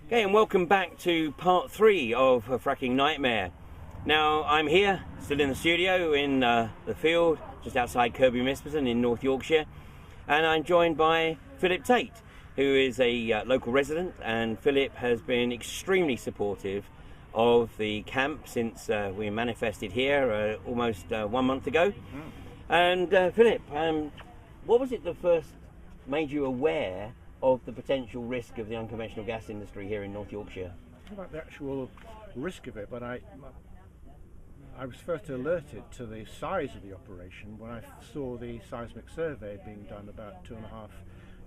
Okay, and welcome back to part 3 of a fracking nightmare. Now, I'm here, still in the studio in the field, just outside Kirby, Misperton in North Yorkshire, and I'm joined by Philip Tate, who is a local resident, and Philip has been extremely supportive of the camp since we manifested here almost 1 month ago. And Philip, what was it that first made you aware of the potential risk of the unconventional gas industry here in North Yorkshire? Not about the actual risk of it, but I was first alerted to the size of the operation when I saw the seismic survey being done about 2.5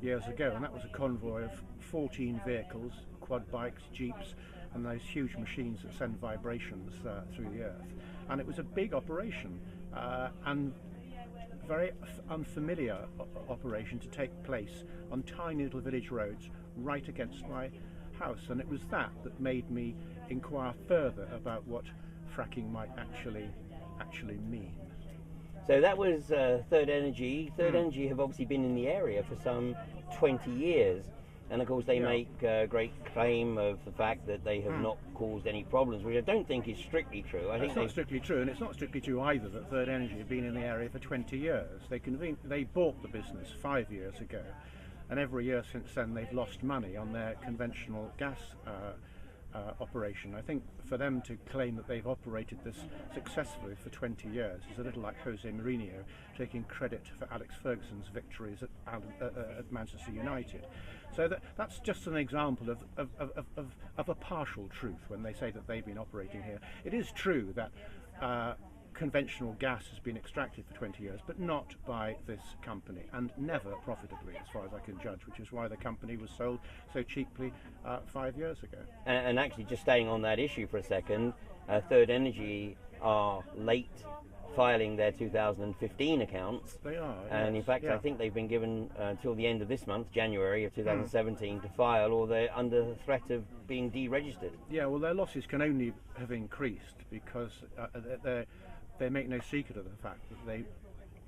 years ago, and that was a convoy of 14 vehicles, quad bikes, jeeps, and those huge machines that send vibrations through the earth. And it was a big operation and very unfamiliar operation to take place on tiny little village roads right against my house, and it was that made me inquire further about what fracking might actually mean. So that was Third Energy. Third Energy have obviously been in the area for some 20 years, and of course they make great claim of the fact that they have not caused any problems, which I don't think is strictly true. I think it's not strictly true, and it's not strictly true either that Third Energy have been in the area for 20 years. They bought the business 5 years ago, and every year since then they've lost money on their conventional gas operation. I think for them to claim that they've operated this successfully for 20 years is a little like Jose Mourinho taking credit for Alex Ferguson's victories at Manchester United. So that's just an example of a partial truth when they say that they've been operating here. It is true that conventional gas has been extracted for 20 years, but not by this company, and never profitably, as far as I can judge, which is why the company was sold so cheaply 5 years ago. And actually, just staying on that issue for a second, Third Energy are late filing their 2015 accounts. They are, and yes, in fact, I think they've been given until the end of this month, January of 2017, to file, or they're under the threat of being deregistered. Yeah, well, their losses can only have increased because they make no secret of the fact that they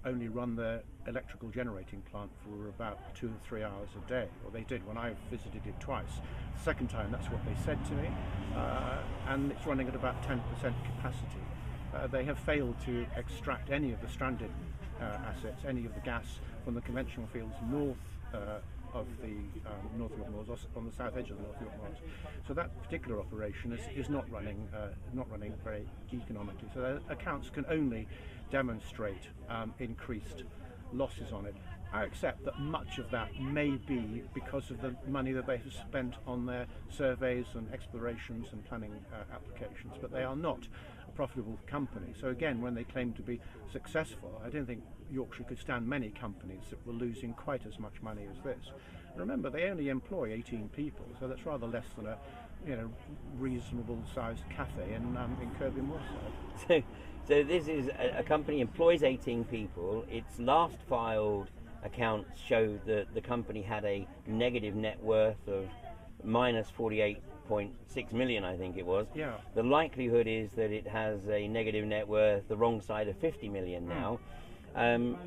only run their electrical generating plant for about 2 or 3 hours a day, or they did when I visited it twice. The second time, that's what they said to me, and it's running at about 10% capacity. They have failed to extract any of the stranded assets, any of the gas from the conventional fields north of the North York Moors, on the south edge of the North York Moors. So that particular operation is not running very economically. So their accounts can only demonstrate increased losses on it. I accept that much of that may be because of the money that they have spent on their surveys and explorations and planning applications, but they are not a profitable company. So again, when they claim to be successful, I don't think Yorkshire could stand many companies that were losing quite as much money as this. Remember, they only employ 18 people, so that's rather less than a reasonable-sized cafe in Kirby Moorside. So this is a company employs 18 people. Its last filed accounts showed that the company had a negative net worth of minus 48.6 million, I think it was. Yeah. The likelihood is that it has a negative net worth the wrong side of 50 million now.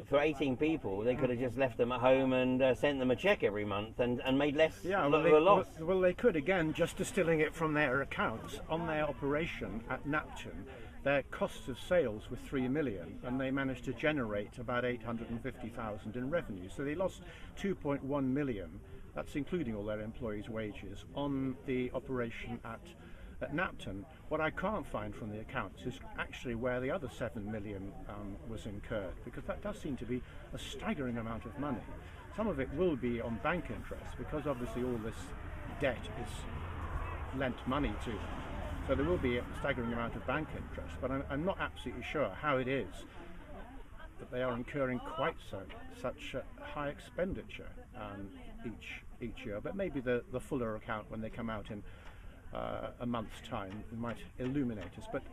For 18 people, they could have just left them at home and sent them a cheque every month and made less of a loss. Well, they could, again, just distilling it from their accounts. On their operation at Napton, their costs of sales were 3 million, and they managed to generate about 850,000 in revenue. So they lost 2.1 million, that's including all their employees' wages, on the operation at Napton. What I can't find from the accounts is actually where the other 7 million was incurred, because that does seem to be a staggering amount of money. Some of it will be on bank interest, because obviously all this debt is lent money to them. So there will be a staggering amount of bank interest, but I'm not absolutely sure how it is that they are incurring quite such high expenditure each year. But maybe the fuller account, when they come out in a month's time, might illuminate us. But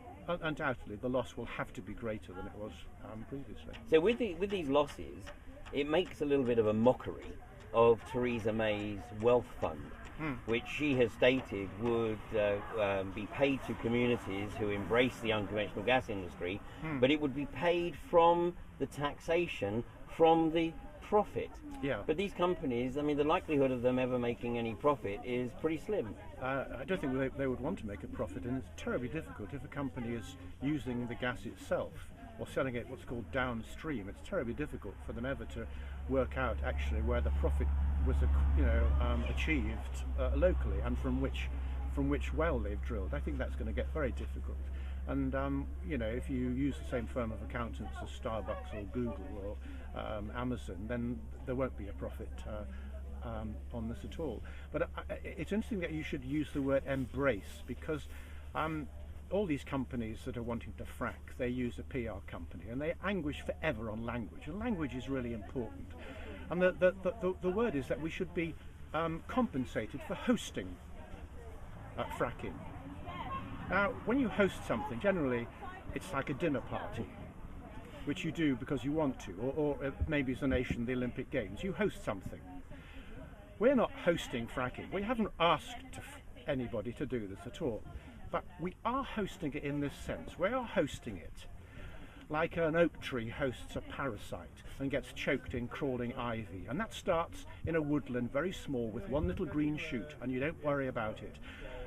undoubtedly, the loss will have to be greater than it was previously. So with these losses, it makes a little bit of a mockery of Theresa May's wealth fund, which she has stated would be paid to communities who embrace the unconventional gas industry, but it would be paid from the taxation from the profit. Yeah. But these companies, I mean, the likelihood of them ever making any profit is pretty slim. I don't think they would want to make a profit, and it's terribly difficult if a company is using the gas itself or selling it what's called downstream. It's terribly difficult for them ever to work out actually where the profit was, achieved locally, and from which well they've drilled. I think that's going to get very difficult. And if you use the same firm of accountants as Starbucks or Google or Amazon, then there won't be a profit on this at all. But it's interesting that you should use the word embrace, because all these companies that are wanting to frack, they use a PR company, and they anguish forever on language, and language is really important. And the word is that we should be compensated for hosting fracking. Now, when you host something, generally it's like a dinner party, which you do because you want to, or maybe as a nation, the Olympic Games. You host something. We're not hosting fracking. We haven't asked anybody to do this at all. But we are hosting it in this sense. We are hosting it like an oak tree hosts a parasite and gets choked in crawling ivy. And that starts in a woodland, very small, with one little green shoot, and you don't worry about it.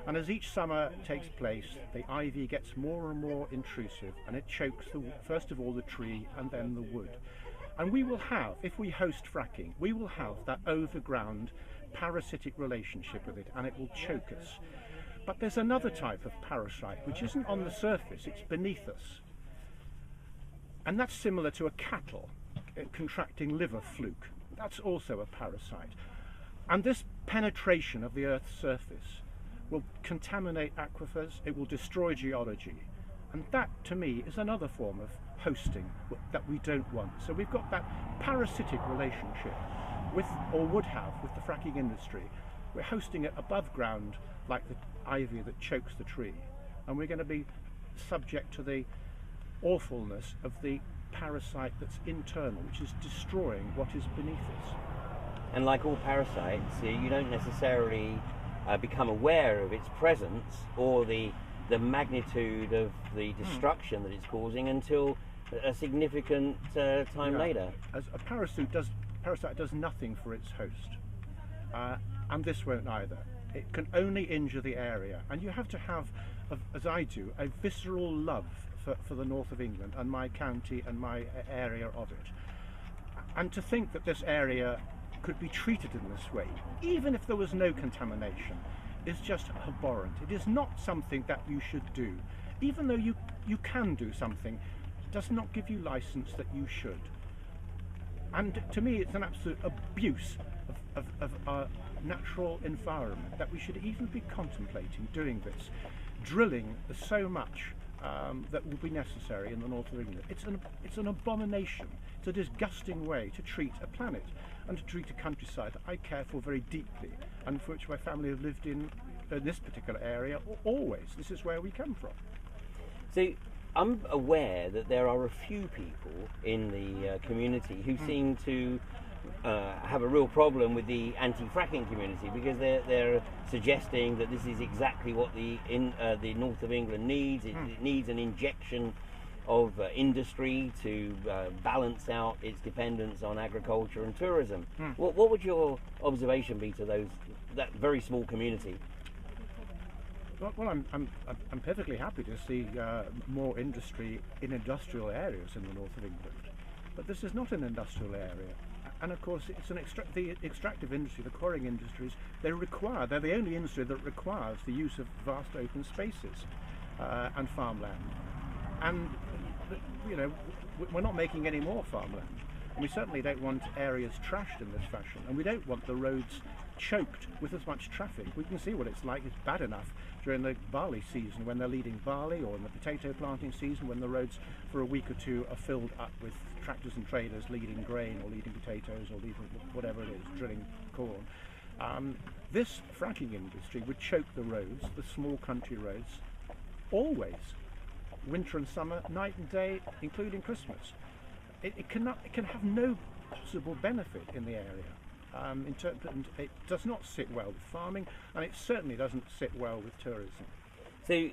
And as each summer takes place, the ivy gets more and more intrusive, and it chokes, first of all, the tree and then the wood. And we will have, if we host fracking, we will have that overground parasitic relationship with it, and it will choke us. But there's another type of parasite which isn't on the surface, it's beneath us. And that's similar to a cattle contracting liver fluke. That's also a parasite. And this penetration of the Earth's surface will contaminate aquifers, it will destroy geology. And that, to me, is another form of hosting that we don't want. So we've got that parasitic relationship with, or would have, with the fracking industry. We're hosting it above ground like the ivy that chokes the tree. And we're going to be subject to the awfulness of the parasite that's internal, which is destroying what is beneath us. And like all parasites, you don't necessarily become aware of its presence or the magnitude of the destruction that it's causing until a significant time later. As a parasite does nothing for its host, and this won't either. It can only injure the area, and you have to have, as I do, a visceral love for the north of England and my county and my area of it. And to think that this area could be treated in this way, even if there was no contamination, is just abhorrent. It is not something that you should do. Even though you can do something, does not give you license that you should. And to me, it's an absolute abuse of our natural environment that we should even be contemplating doing this. Drilling so much that will be necessary in the north of England. It's an abomination. It's a disgusting way to treat a planet and to treat a countryside that I care for very deeply, and for which my family have lived in this particular area always. This is where we come from. So I'm aware that there are a few people in the community who seem to have a real problem with the anti-fracking community, because they're suggesting that this is exactly what the north of England needs. It needs an injection of industry to balance out its dependence on agriculture and tourism. What would your observation be to that very small community? Well, I'm perfectly happy to see more industry in industrial areas in the north of England, but this is not an industrial area. And of course, it's the extractive industry, the quarrying industries, they're the only industry that requires the use of vast open spaces and farmland. And we're not making any more farmland. And we certainly don't want areas trashed in this fashion, and we don't want the roads choked with as much traffic. We can see what it's like. It's bad enough during the barley season when they're leading barley, or in the potato planting season when the roads for a week or two are filled up with tractors and traders leading grain or leading potatoes or leading whatever it is, drilling corn. This fracking industry would choke the roads, the small country roads, always, winter and summer, night and day, including Christmas. It can have no possible benefit in the area. It does not sit well with farming, and it certainly doesn't sit well with tourism. So,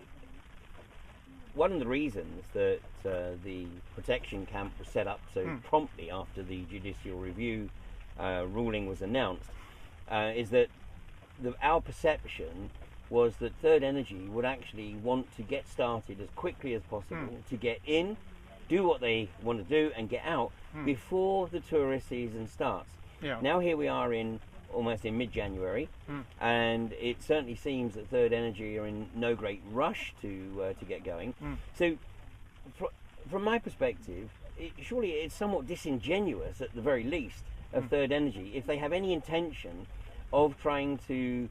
one of the reasons that the protection camp was set up so promptly after the judicial review ruling was announced, is that our perception was that Third Energy would actually want to get started as quickly as possible to get in, do what they want to do and get out before the tourist season starts. Yeah. Now here we are almost in mid-January, and it certainly seems that Third Energy are in no great rush to get going. So from my perspective, surely it's somewhat disingenuous at the very least of Third Energy if they have any intention of trying to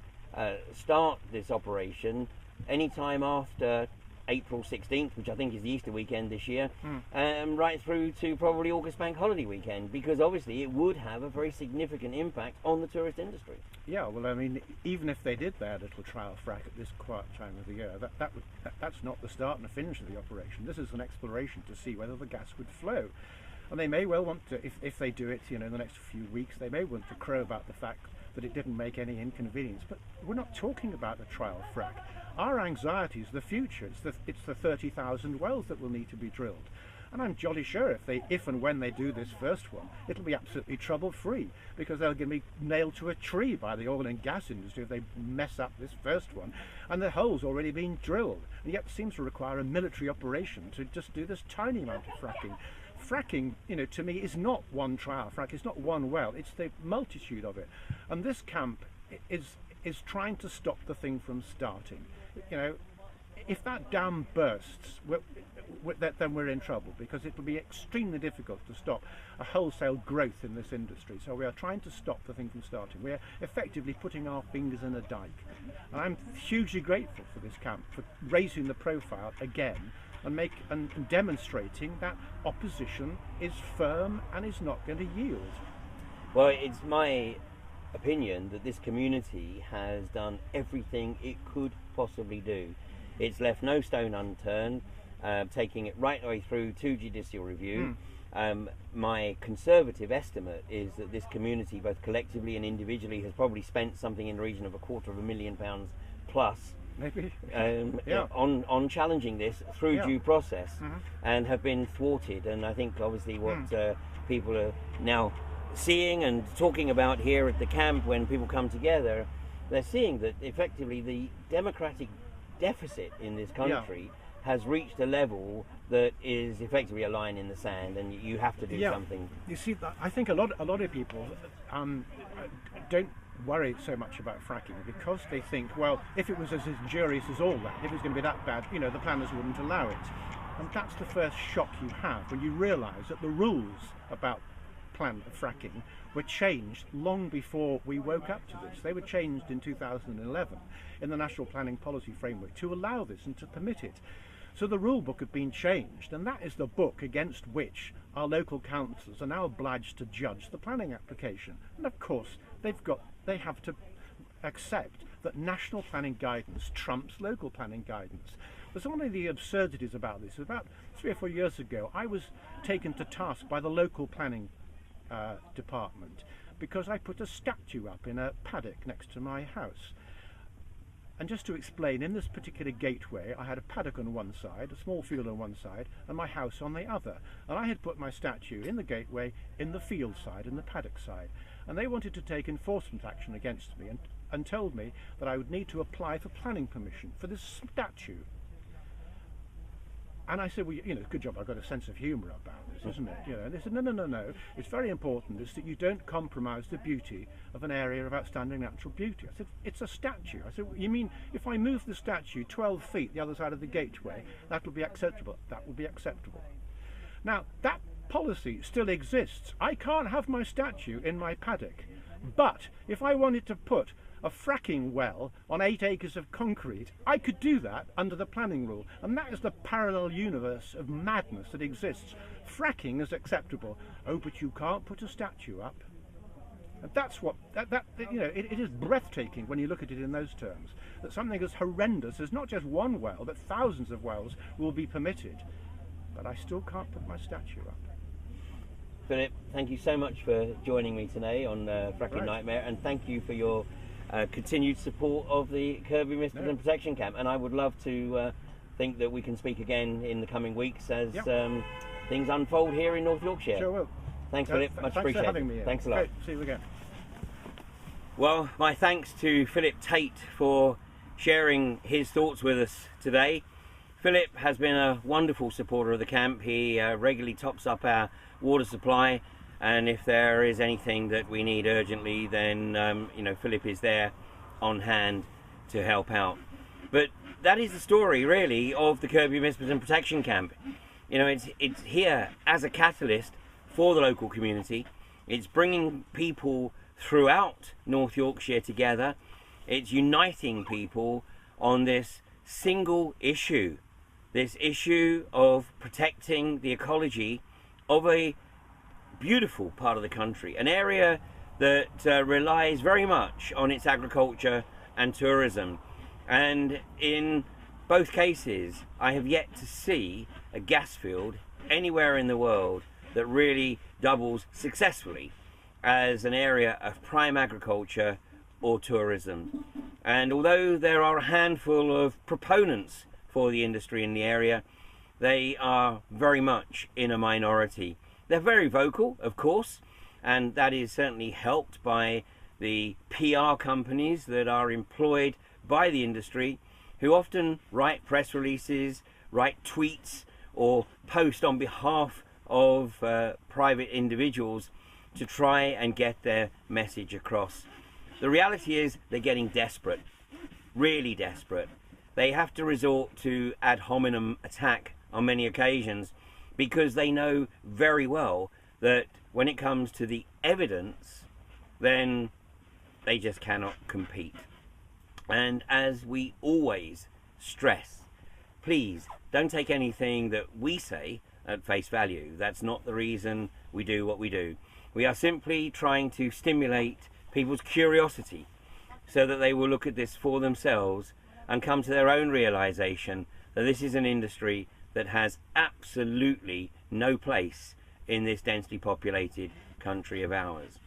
start this operation anytime after April 16th, which I think is the Easter weekend this year, right through to probably August bank holiday weekend, because obviously it would have a very significant impact on the tourist industry. Yeah, well, I mean, even if they did their little trial frack at this quiet time of the year, that's not the start and the finish of the operation. This is an exploration to see whether the gas would flow. And they may well want to, if they do it, in the next few weeks, they may want to crow about the fact that it didn't make any inconvenience. But we're not talking about a trial frack. Our anxiety is the future. It's the 30,000 wells that will need to be drilled. And I'm jolly sure if and when they do this first one, it'll be absolutely trouble-free, because they're going to be nailed to a tree by the oil and gas industry if they mess up this first one. And the hole's already been drilled, and yet it seems to require a military operation to just do this tiny amount of fracking. Fracking, to me, is not one trial frack. It's not one well. It's the multitude of it. And this camp is trying to stop the thing from starting. If that dam bursts, then we're in trouble, because it will be extremely difficult to stop a wholesale growth in this industry. So we are trying to stop the thing from starting. We are effectively putting our fingers in a dike. And I'm hugely grateful for this camp for raising the profile again and demonstrating that opposition is firm and is not going to yield. Well, it's my opinion that this community has done everything it could possibly do. It's left no stone unturned, taking it right the way through to judicial review. My conservative estimate is that this community, both collectively and individually, has probably spent something in the region of £250,000 plus maybe on challenging this through due process, and have been thwarted. And I think obviously what people are now seeing and talking about here at the camp, when people come together, they're seeing that effectively the democratic deficit in this country has reached a level that is effectively a line in the sand, and you have to do something. You see, I think a lot of people don't worry so much about fracking, because they think, well, if it was as injurious as all that, if it was going to be that bad, the planners wouldn't allow it. And that's the first shock you have when you realise that the rules about fracking were changed long before we woke up to this. They were changed in 2011 in the National Planning Policy Framework to allow this and to permit it. So the rule book had been changed, and that is the book against which our local councils are now obliged to judge the planning application. And of course they have to accept that national planning guidance trumps local planning guidance. There's one of the absurdities about this. About 3 or 4 years ago, I was taken to task by the local planning department because I put a statue up in a paddock next to my house. And just to explain, in this particular gateway, I had a paddock on one side, a small field on one side, and my house on the other. And I had put my statue in the gateway, in the field side, and the paddock side. And they wanted to take enforcement action against me and told me that I would need to apply for planning permission for this statue. And I said, well, good job, I've got a sense of humour about this, isn't it? And they said, no, it's very important is that you don't compromise the beauty of an area of outstanding natural beauty. I said, it's a statue. I said, you mean if I move the statue 12 feet the other side of the gateway, that will be acceptable? That will be acceptable. Now, that policy still exists. I can't have my statue in my paddock, but if I wanted to put a fracking well on 8 acres of concrete, I could do that under the planning rule. And that is the parallel universe of madness that exists. Fracking is acceptable. Oh, but you can't put a statue up. And that's what, it is breathtaking when you look at it in those terms. That something as horrendous as not just one well, but thousands of wells will be permitted. But I still can't put my statue up. Philip, thank you so much for joining me today on Fracking Nightmare, and thank you for your continued support of the Kirby Misperton Protection Camp. And I would love to think that we can speak again in the coming weeks as things unfold here in North Yorkshire. Sure will. Thanks, Philip. Much thanks appreciated. for having me. Thanks a lot. Great. See you again. Well, my thanks to Philip Tate for sharing his thoughts with us today. Philip has been a wonderful supporter of the camp. He regularly tops up our water supply, and if there is anything that we need urgently, then you know, Philip is there on hand to help out. But that is the story, really, of the Kirby Misperton Protection Camp. You know, it's here as a catalyst for the local community. It's bringing people throughout North Yorkshire together. It's uniting people on this single issue, this issue of protecting the ecology of a beautiful part of the country, an area that relies very much on its agriculture and tourism. And in both cases, I have yet to see a gas field anywhere in the world that really doubles successfully as an area of prime agriculture or tourism. And although there are a handful of proponents for the industry in the area, they are very much in a minority. They're very vocal, of course, and that is certainly helped by the PR companies that are employed by the industry, who often write press releases, write tweets, or post on behalf of private individuals to try and get their message across. The reality is they're getting desperate, really desperate. They have to resort to ad hominem attack on many occasions because they know very well that when it comes to the evidence, then they just cannot compete. And as we always stress, please don't take anything that we say at face value. That's not the reason we do what we do. We are simply trying to stimulate people's curiosity so that they will look at this for themselves and come to their own realization that this is an industry that has absolutely no place in this densely populated country of ours.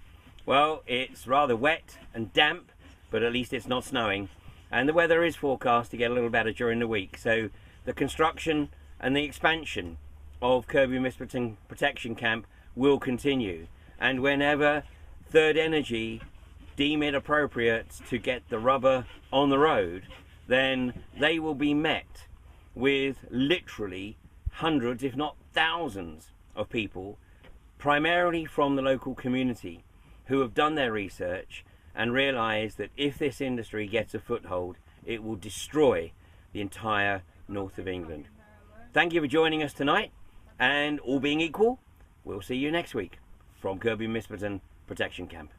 Well, it's rather wet and damp, but at least it's not snowing, and the weather is forecast to get a little better during the week. So the construction and the expansion of Kirby Misperton Protection Camp will continue, and whenever Third Energy deem it appropriate to get the rubber on the road, then they will be met with literally hundreds, if not thousands, of people, primarily from the local community, who have done their research and realize that if this industry gets a foothold, it will destroy the entire north of England. Thank you for joining us tonight, and all being equal, we'll see you next week from Kirby Misperton Protection Camp.